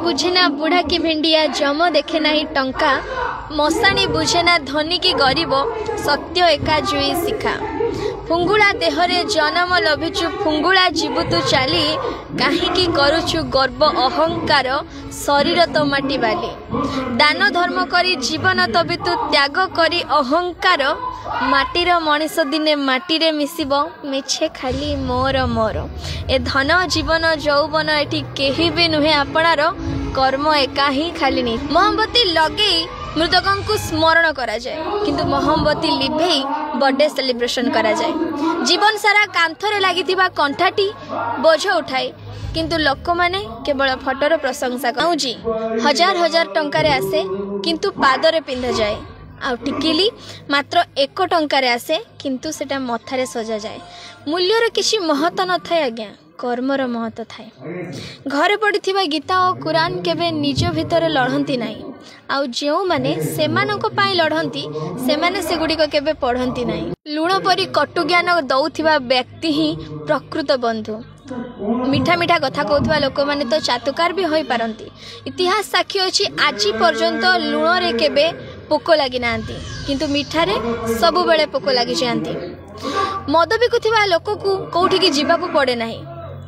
बुझेना बुढ़ा की भिंडिया जम देखे नहीं टंका मशाणी बुझेना धनी की गरीब सत्य एका जुई शिखा फुंगुला देहरे जन्म लभिचु फुंगुला जीवु तु चाली काहींकी करुचु गर्व अहंकार शरीर तो माटी बाली दान धर्म करी जीवन तबे तु त्याग करी अहंकार माटीर मनीष दिने माटीरे मिसिब मिछे खाली मोर मोर ए धन जीवन जौवन एठी केही भी नुहे आपणार कर्म एका ही खाली नहीं मोहब्बती लगे मृतकों को स्मरण करा जाए किंतु मोहब्बती लिभे बर्थडे सेलिब्रेशन करा जाए जीवन सारा कांथरे लागिथिबा कंठाटी बोझ उठाए किंतु लोक माने केवल फोटोर प्रशंसा कौजी हजार हजार टंकार आसे किंतु पादरे पिंधा जाए आ टिकिली मात्र 1 टंकार आसे किंतु सेटा मथारे सजा जाए मूल्यर किसी महत्व न थाए आज्ञा कर्मर महत्व थाए घरे पड़िथिबा गीता और कुरान केबे निज भितर लढ़ंती नाही आउ जो माने सेमानक पाई लढ़ंती सेमाने सेगुड़िक केबे पढ़ंती नाही लुण परी कटु ज्ञान दउथिबा व्यक्ति ही प्रकृत बंधु मीठा मीठा कथा कहूथबा लोक माने तो चातुकार भी होई पारंती इतिहास साक्षी अछि आजि पर्यंत लुण रे केबे पोक लागि नांती किंतु मिठारे सबु बेले पोक लागि जांती मद बिकुथिबा लोक को कोठी की जीवाकू पड़े नाही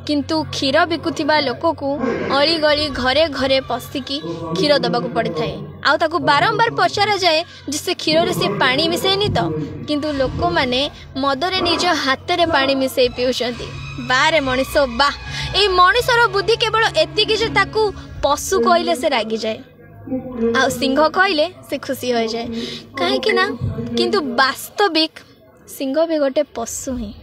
किंतु क्षीर बिकुथिबा लोक को अली गली घरे घरे पसिकी क्षीर दबाकू पड़े थाए आउ ताकू बारंबार पचारा जाए जिससे क्षीर रे से पानी मिसेनी तो किंतु लोक माने मदरे निज हाथ रे पानी मिसे पिउछंती बारे मनीष बा ए मनीषर बुद्धि केवल एतिकी जे ताकू पशु कहले से रागी जाए आ सिंह कहले से खुशी हो जाए काहे कि ना किंतु वास्तविक सिंह भी गोटे पशु ही।